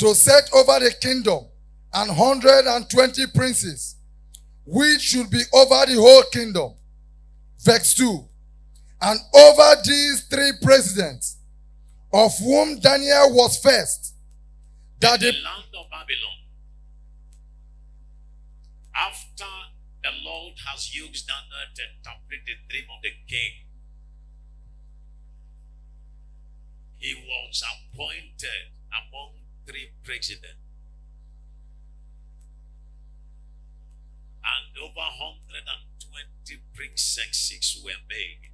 to set over the kingdom 120 princes, which should be over the whole kingdom. Verse 2. And over these 3 presidents, of whom Daniel was first, that the land of Babylon, after the Lord has used Daniel to interpret the dream of the king, he was appointed among 3 presidents. And over 120 princesses were made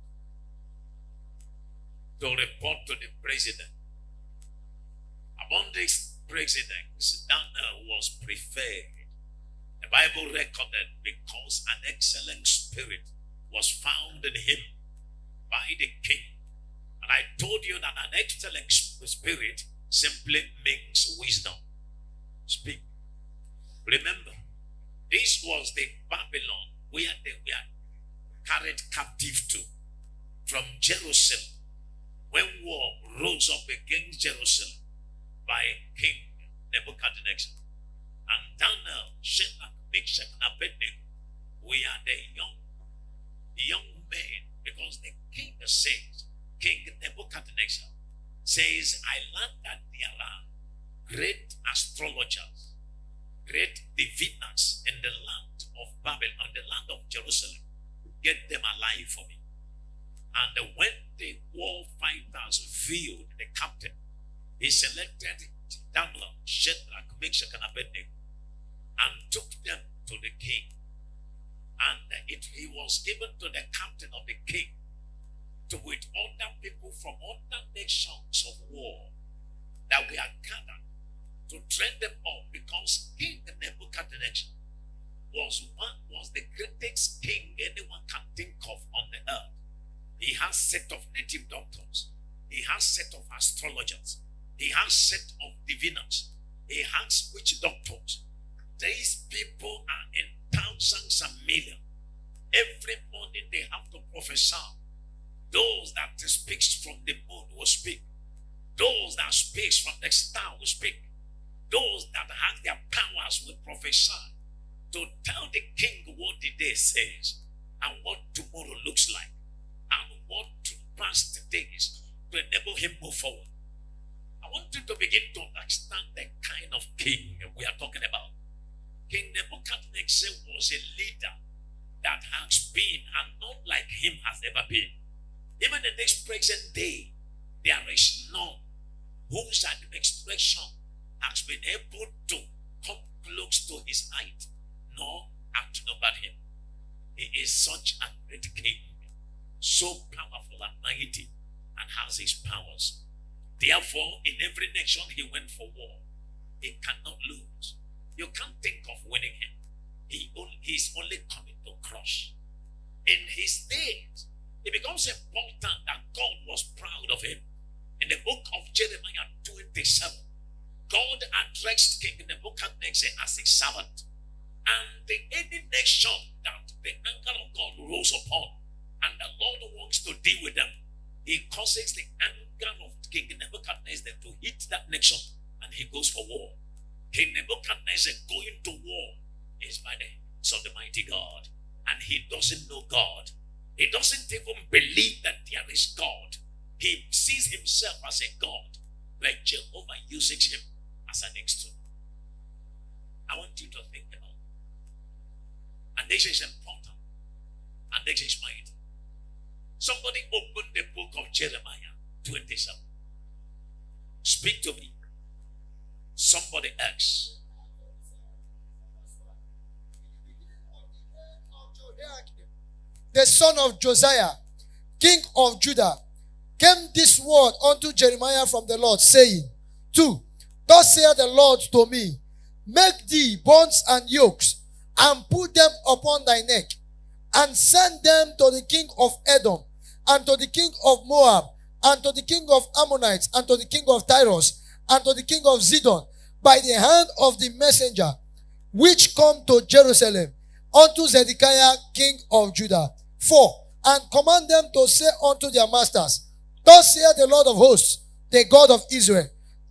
to report to the president. Among these presidents, Daniel was preferred. The Bible recorded because an excellent spirit was found in him by the king. And I told you that an excellent spirit simply means wisdom. Speak. Remember, this was the Babylon where they were carried captive to from Jerusalem when war rose up against Jerusalem by King Nebuchadnezzar. And Daniel, Shadrach, Meshach, and Abednego were the young men, because the king says, King Nebuchadnezzar says, I learned that there are great astrologers, great diviners in the land of Babylon, the land of Jerusalem. Get them alive for me. And when the war fighters viewed the captain, he selected Daniel, Shadrach, Meshach, and Abednego and took them to the king. And he was given to the captain of the king to with other people from other nations of war that we are gathered to train them up, because King Nebuchadnezzar was the greatest king anyone can think of on the earth. He has set of native doctors. He has set of astrologers. He has set of diviners. He has witch doctors. These people are in thousands and millions. Every morning they have to prophesy. Those that speaks from the moon will speak. Those that speaks from the star will speak. Those that have their powers will prophesy to tell the king what the day says and what tomorrow looks like and what past days to enable him move forward. I want you to begin to understand the kind of king we are talking about. King Nebuchadnezzar was a leader that has been, and none like him has ever been. Even in this present day, there is none whose administration has been able to come close to his height, nor outnumber him. He is such a great king, so powerful and mighty, and has his powers. Therefore, in every nation he went for war. He cannot lose. You can't think of winning him. He's only coming to crush. In his days, it becomes important that God was proud of him. In the book of Jeremiah 27, God addressed King Nebuchadnezzar as a servant. And any nation that the anger of God rose upon, and the Lord wants to deal with them, he causes the anger of King Nebuchadnezzar to hit that nation, and he goes for war. King Nebuchadnezzar going to war is by the hands of the mighty God, and he doesn't know God. He doesn't even believe that there is God. He sees himself as a God, but Jehovah uses him as an instrument. I want you to think about it. And this is important, and this is mighty. Somebody open the book of Jeremiah 27. Speak to me. Somebody else. The son of Josiah, king of Judah, came this word unto Jeremiah from the Lord, saying, 2. Thus saith the Lord to me, make thee bonds and yokes, and put them upon thy neck, and send them to the king of Edom, and to the king of Moab, and to the king of Ammonites, and to the king of Tyrus, and to the king of Zidon, by the hand of the messenger, which come to Jerusalem, unto Zedekiah king of Judah. 4. And command them to say unto their masters, thus saith the Lord of hosts, the God of Israel,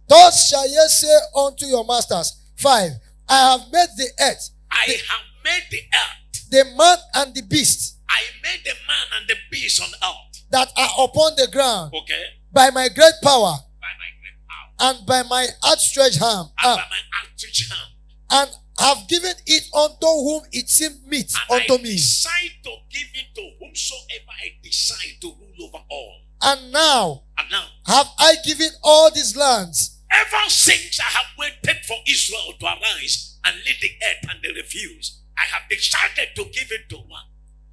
Thus shall ye say unto your masters. 5. I have made the earth, I have made the earth. the man and the beast I made the man and the beast on earth. that are upon the ground Okay. by my great power By my great power. and by my outstretched hand, And by my outstretched hand. and have given it unto whom it seemed meet And unto I me. decide to give it to whomsoever I decide to rule over all. And now And now, have I given all these lands ever since I have waited for Israel to arise and lead the earth and they refuse, I have decided to give it to one.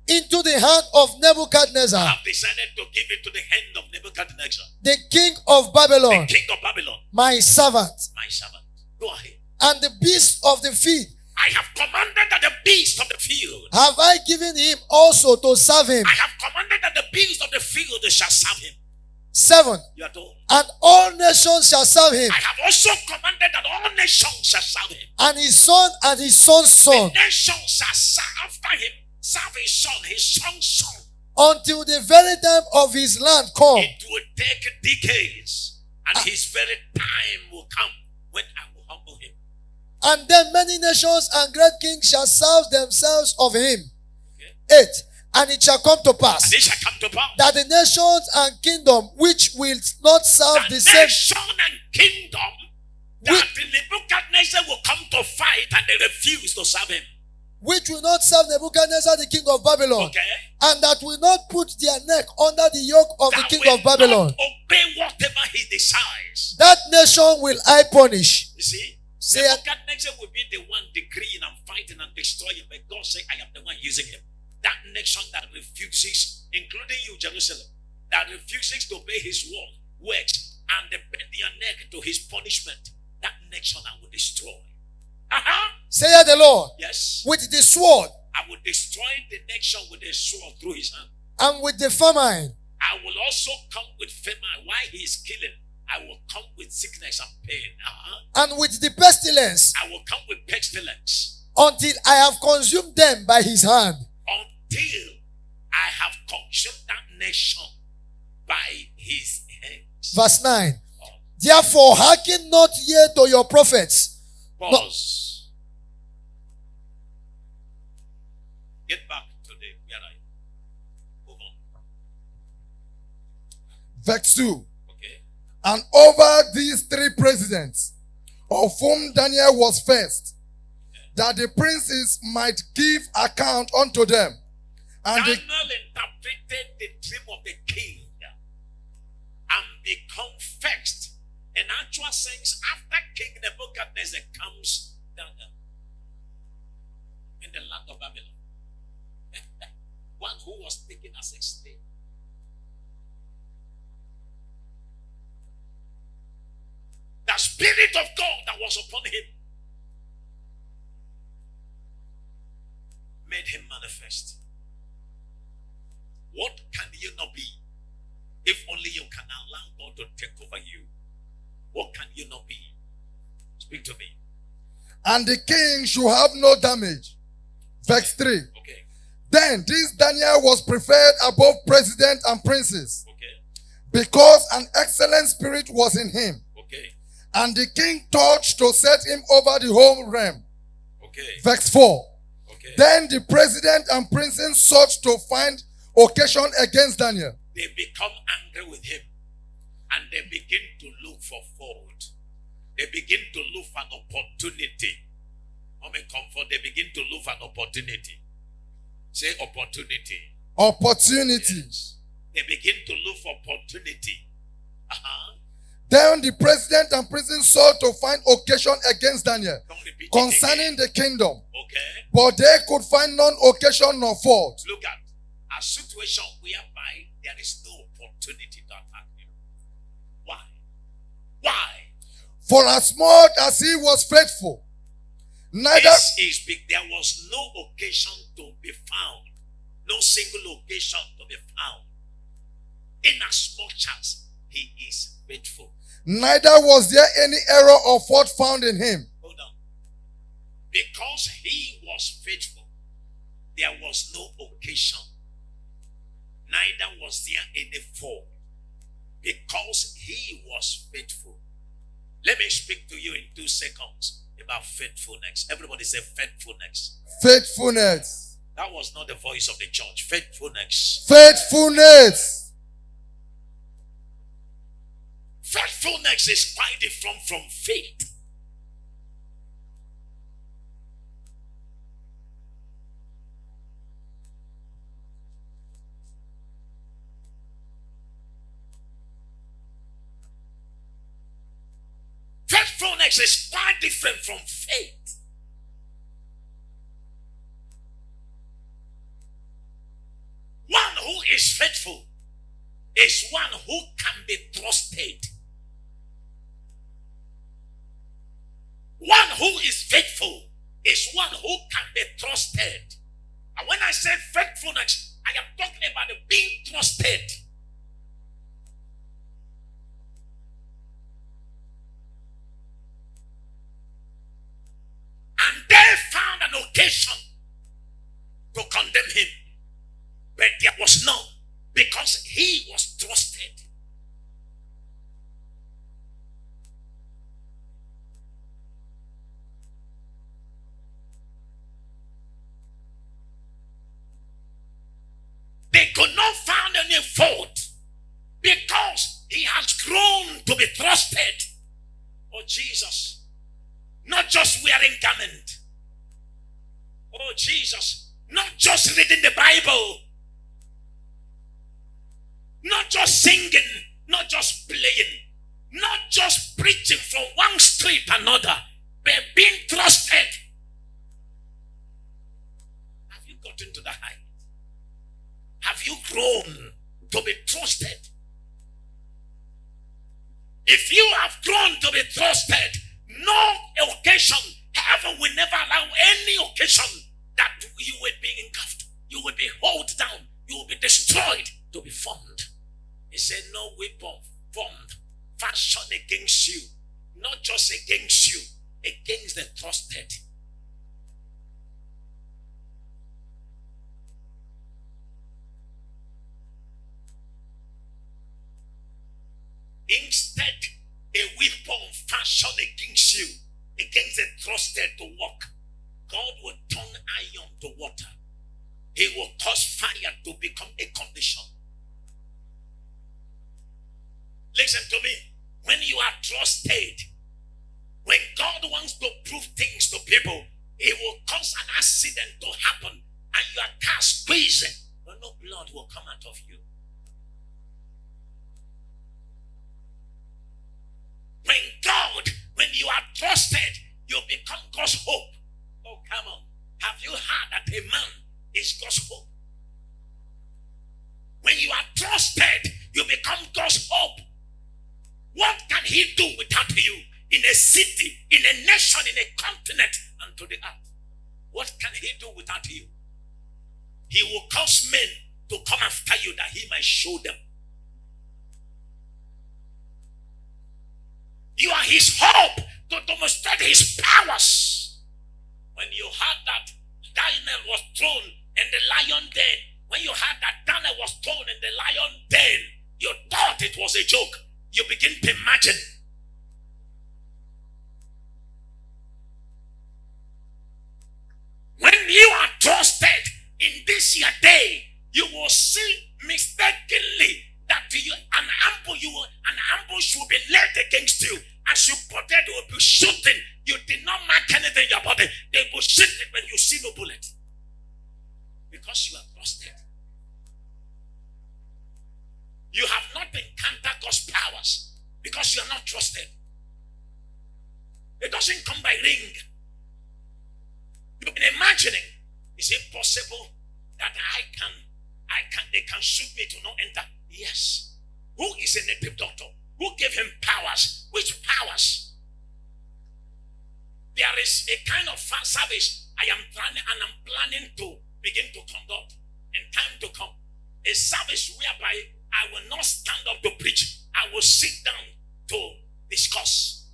into the hand of I Nebuchadnezzar, have decided to give it to the hand of Nebuchadnezzar, the king of Babylon, the king of Babylon, my servant, my servant. Go ahead. and the beasts of the field I have commanded that the beast of the field, have I given him also to serve him. I have commanded that the beast of the field shall serve him. 7. You are told. And all nations shall serve him, I have also commanded that all nations shall serve him. and his son and his son's son, The nations shall serve after him, serve his son's son. until the very time of his land come. It will take decades, and his very time will come when I will humble him. And then many nations and great kings shall serve themselves of him. Okay. 8. And it shall come to pass And it shall come to pass that the nations and kingdom which will not serve that the same, nation and kingdom that the Nebuchadnezzar will come to fight and they refuse to serve him. which will not serve Nebuchadnezzar the king of Babylon, Okay? and that will not put their neck under the yoke of the That king will of Babylon, not obey whatever he decides. that nation will I punish. You see? Say- Nebuchadnezzar will be the one decreeing and fighting and destroying, but God said, I am the one using him. That nation that refuses, including you, Jerusalem, that refuses to obey his words and they bend their neck to his punishment, that nation I will destroy. Saith the Lord, Yes. with the sword I will destroy the nation with a sword through his hand. and with the famine, I will also come with famine. While he is killing, I will come with sickness and pain. and with the pestilence, I will come with pestilence until I have consumed them by his hand. until I have consumed that nation by his hands. Verse 9. Therefore hearken not ye to your prophets. Pause. Get back to the where I move on. Verse 2. Okay. And over these 3 presidents, of whom Daniel was first, that the princes might give account unto them. And the, Daniel interpreted the dream of the king and become first. In actual sense, after King Nebuchadnezzar comes Daniel in the land of Babylon. One who was taken as a slave. The Spirit of God that was upon him made him manifest. What can you not be if only you can allow God to take over you? What can you not be? Speak to me. and the king should have no damage. Verse 3. Okay. Then this Daniel was preferred above president and princes, Okay. because an excellent spirit was in him. Okay. And the king thought to set him over the whole realm. Okay. Verse 4. Okay. Then the president and princes sought to find occasion against Daniel. They become angry with him and they begin to look for fault. They begin to look for an opportunity. Comfort, they begin to look for an opportunity. Say opportunity. Opportunity. Yes. They begin to look for opportunity. Then the president and princes sought to find occasion against Daniel Don't repeat it concerning again. the kingdom. Okay. But they could find none occasion nor fault. Look at a situation whereby there is no opportunity to attack you. Why? Why? For as much as he was faithful, neither This is big. There was no occasion to be found. No single occasion to be found. In as much as he is faithful. neither was there any error or fault found in him. Hold on. Because he was faithful, there was no occasion. Neither was there any fault. Because he was faithful, Let me speak to you in 2 seconds about faithfulness. Everybody say faithfulness. Faithfulness. That was not the voice of the church. Faithfulness. Faithfulness. Faithfulness is quite different from faith. Faithfulness is quite different from faith. One who is faithful is one who can be trusted. One who is faithful is one who can be trusted. And when I say faithfulness, I am talking about being trusted. And they found an occasion to condemn him. But there was none, because he was trusted. They could not find any fault because he has grown to be trusted. Oh, Jesus. Not just wearing garment. Oh, Jesus. Not just reading the Bible. Not just singing. Not just playing. Not just preaching from one street to another. But being trusted. Have you gotten to the height? Have you grown to be trusted? If you have grown to be trusted, no occasion, heaven will never allow any occasion that you will be engulfed, you will be held down, you will be destroyed to be formed. He said, no weapon formed, fashioned against you, not just against you, against the trusted. Instead, a weapon fashioned against you, against the trusted to work. God will turn iron to water. He will cause fire to become a condition. Listen to me. When you are trusted, when God wants to prove things to people, He will cause an accident to happen and your car squeezing, but no blood will come out of you. When you are trusted, you become God's hope. Oh, come on. Have you heard that a man is God's hope? When you are trusted, you become God's hope. What can He do without you? In a city, in a nation, in a continent, and to the earth. What can He do without you? He will cause men to come after you that He might show them. You are His hope to demonstrate His powers. When you heard that Daniel was thrown in the lion den, when you heard that Daniel was thrown in the lion den, you thought it was a joke. You begin to imagine. When you are trusted in this your day, you will see mistakenly that an ambush will be laid against you. As you put it, they will be shooting. You did not mark anything in your body. They will shoot it when you see no bullet. Because you are trusted. You have not encountered God's powers because you are not trusted. It doesn't come by ring. You've been imagining, is it possible that they can shoot me to not enter? Yes. Who is a native doctor? Who gave him powers? Which powers? There is a kind of service I am planning to begin to conduct in time to come. A service whereby I will not stand up to preach. I will sit down to discuss.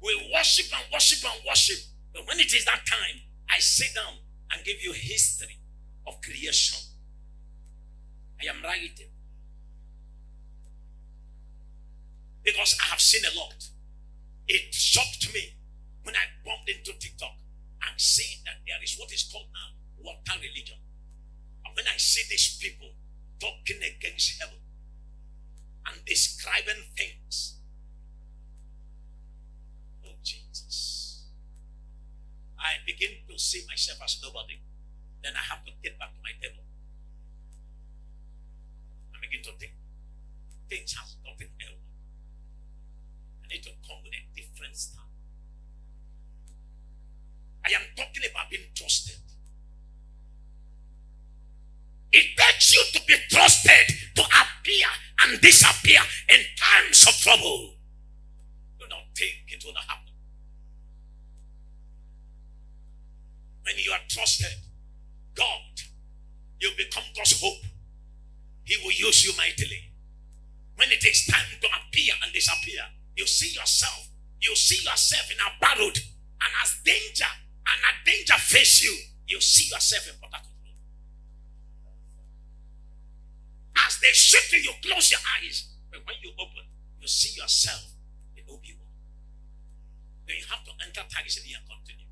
We worship and worship and worship. But when it is that time, I sit down and give you history of creation. I am writing. Because I have seen a lot. It shocked me when I bumped into TikTok and see that there is what is called now water religion. And when I see these people talking against heaven and describing things, oh Jesus, I begin to see myself as nobody. Then I have to get back to my table. I begin to think, things have gotten hell. I need to come with a different style. I am talking about being trusted. It takes you to be trusted to appear and disappear in times of trouble. Do not think it will not happen. When you are trusted, God, you become God's hope. He will use you mightily. When it is time to appear and disappear, you see yourself in a barrel, and as danger face you, you see yourself in Port Harcourt. As they shoot you, you close your eyes, but when you open, you see yourself in Obi-Wan. Then you have to enter Tagisini and continue.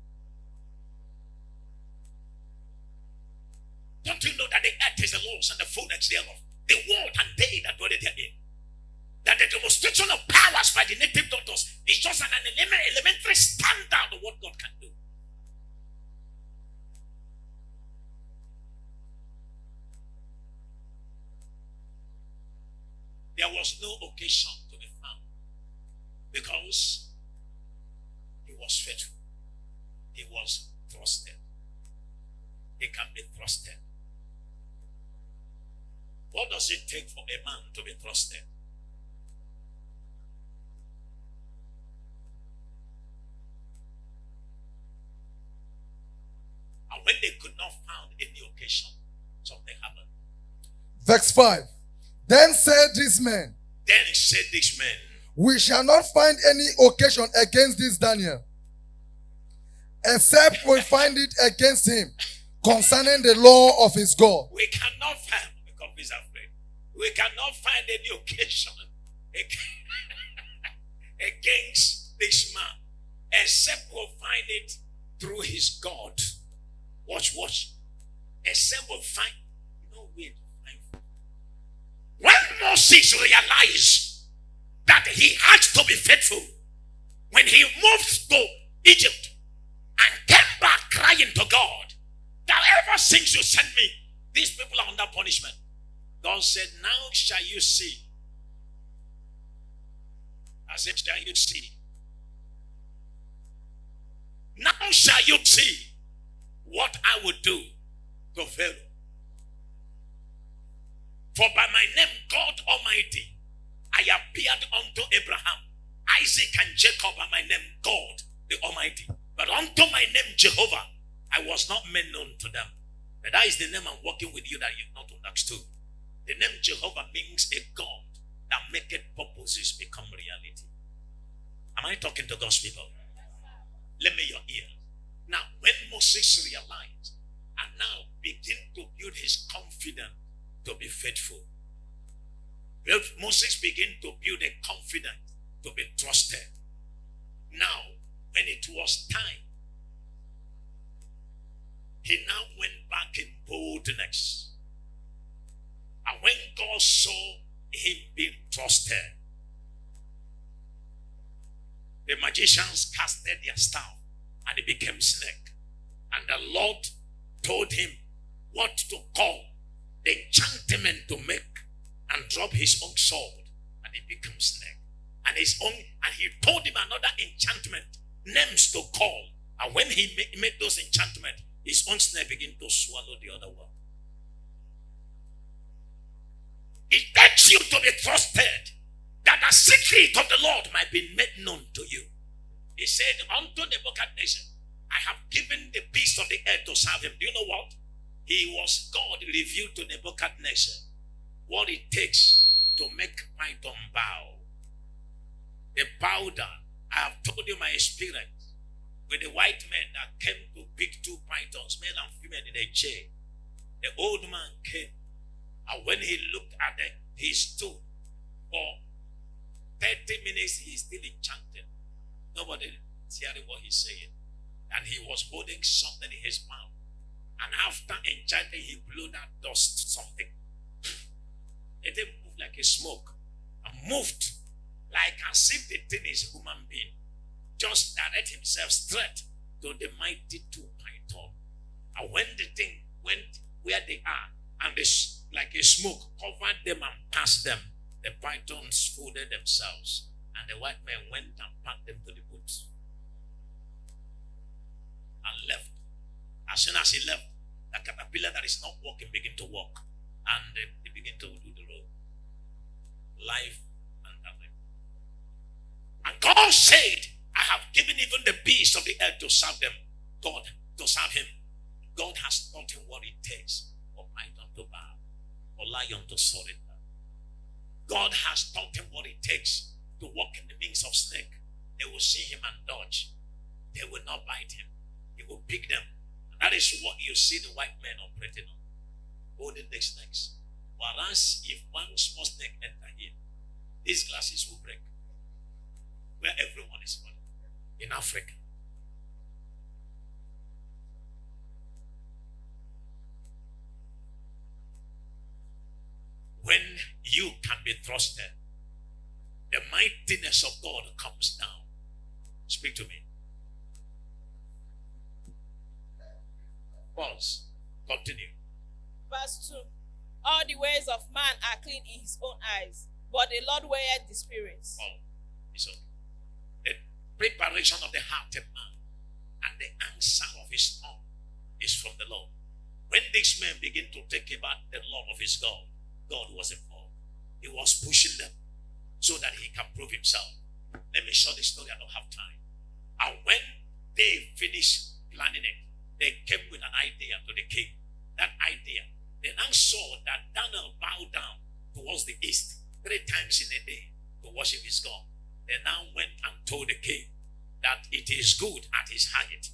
Don't you know that the earth is the Lord's and the fullness thereof, the world and they that dwell therein? That the demonstration of powers by the native doctors is just an elementary standard of what God can do. There was no occasion to be found because he was faithful. He was trusted. He can be trusted. What does it take for a man to be trusted? And when they could not find any occasion, something happened. Verse 5. Then said this man, we shall not find any occasion against this Daniel, except we find it against him concerning the law of his God. We cannot find, because he's afraid, we cannot find any occasion against this man, except we'll find it through his God. Watch. Except we'll find, no way to find. When Moses realized that he had to be faithful, when he moved to Egypt and came back crying to God, that ever since you sent me, these people are under punishment. God said, now shall you see. I said, shall you see? Now shall you see what I would do to Pharaoh. For by my name, God Almighty, I appeared unto Abraham, Isaac, and Jacob by my name, God the Almighty. But unto my name, Jehovah, I was not made known to them. But that is the name I'm working with you that you've not understood. The name Jehovah means a God that maketh purposes become reality. Am I talking to God's people? Lend me your ear. Now, when Moses realized and now begin to build his confidence to be faithful, Moses began to build a confidence to be trusted. Now, when it was time, he now went back in boldness. And when God saw him being trusted, the magicians casted their staff and it became snake. And the Lord told him what to call the enchantment to make and drop his own sword and it became snake. And he told him another enchantment, names to call. And when he made those enchantments, his own snake began to swallow the other one. It takes you to be trusted that the secret of the Lord might be made known to you. He said unto Nebuchadnezzar, I have given the beast of the earth to serve him. Do you know what? God revealed to Nebuchadnezzar what it takes to make python bow. They bow down. I have told you my experience with the white men that came to pick two pythons, male and female, in a chair. The old man came, and when he looked at them, he stood for 30 minutes. He still enchanted. Nobody is hearing what he's saying. And he was holding something in his mouth. And after enchanting, he blew that dust something. It didn't move like a smoke. And moved like as if the thing is a human being. Just direct himself straight to the mighty two python. And when the thing went where they are, and this like a smoke covered them and passed them, the pythons folded themselves, and the white men went and packed them to the boat and left. As soon as he left, the caterpillar that is not walking began to walk, and they begin to do the road. Life and death. And God said, I have given even the beasts of the earth to serve them. God, to serve him. God has taught him what it takes for python to bow, for lion to surrender. God has taught him what it takes to walk in the wings of snake. They will see him and dodge. They will not bite him. He will pick them. And that is what you see the white men operating on. Holding the snakes. Whereas if one small snake enter here, these glasses will break. Where everyone is born. In Africa. When you can be trusted, the mightiness of God comes down. Speak to me. Pause. Continue. Verse 2. All the ways of man are clean in his own eyes, but the Lord weigheth the spirits. Oh, it's okay. The preparation of the heart of man and the answer of his tongue is from the Lord. When these men begin to take about the law of his God, God was involved. He was pushing them so that he can prove himself. Let me show the story. I don't have time. And when they finished planning it, they came with an idea to the king. That idea. They now saw that Daniel bowed down towards the east 3 times in a day to worship his God. They now went and told the king that it is good at his height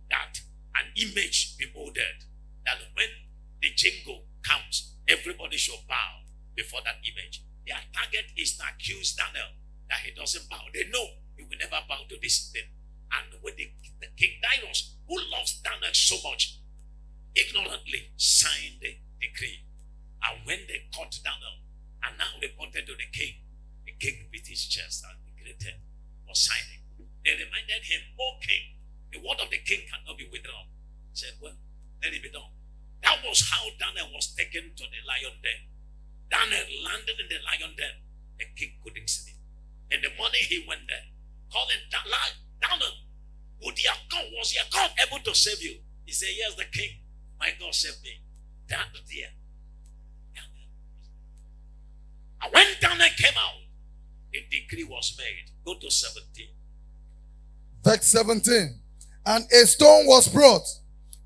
that an image be molded. That when the jingle comes, everybody should bow before that image. Their target is to accuse Daniel that he doesn't bow. They know he will never bow to this thing. And when the King Darius, who loves Daniel so much, ignorantly signed the decree. And when they caught Daniel and now reported to the king beat his chest and regretted for signing. They reminded him, "O king, the word of the king cannot be withdrawn." He said, "Well, let it be done." That was how Daniel was taken to the lion den. Daniel landed in the lion den. The king couldn't sleep. In the morning he went there, calling Daniel, was your God able to save you? He said, "Yes, the king. My God saved me." Daniel, dear. And when Daniel came out, the decree was made. Go to 17. Verse 17. And a stone was brought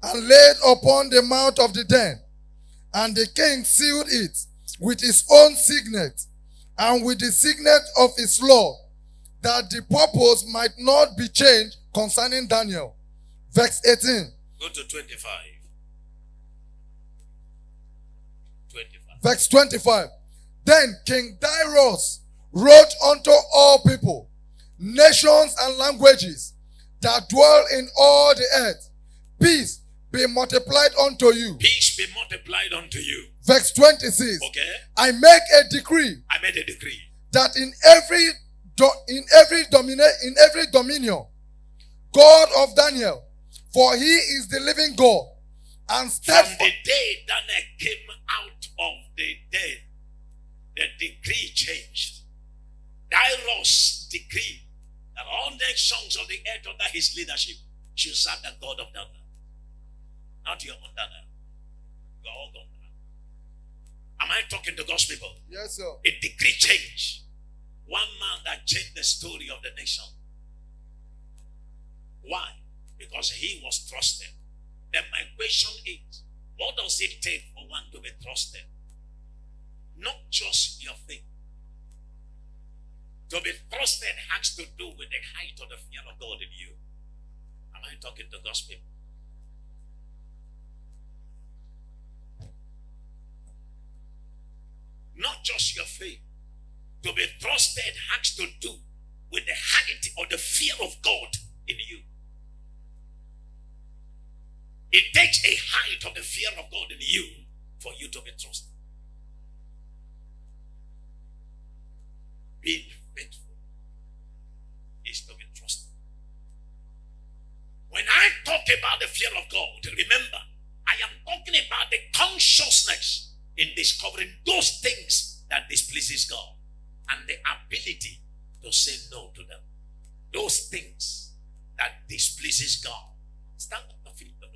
and laid upon the mouth of the den. And the king sealed it with his own signet and with the signet of his Lord, that the purpose might not be changed concerning Daniel. Verse 18. Go to 25. 25. Verse 25. Then King Darius wrote unto all people, nations and languages that dwell in all the earth, peace be multiplied unto you. Peace be multiplied unto you. Verse 26. Okay. I make a decree. I made a decree That in every dominion, God of Daniel, for he is the living God, and from steadfast. the day Daniel came out of the dead, the decree changed. Darius decreed that all nations of the earth under his leadership should serve the God of Daniel. Not your own Daniel. You are all gone. Am I talking to God's people? Yes, sir. A decree changed. One man that changed the story of the nation. Why? Because he was trusted. Then my question is, what does it take for one to be trusted? Not just your faith. To be trusted has to do with the height of the fear of God in you. Am I talking to God's people? Not just your faith. To be trusted has to do with the height of the fear of God in you. It takes a height of the fear of God in you for you to be trusted. Being faithful is to be trusted. When I talk about the fear of God, remember, I am talking about the consciousness in discovering those things that displeases God and the ability to say no to them. Those things that displeases God. Stand up, Philip.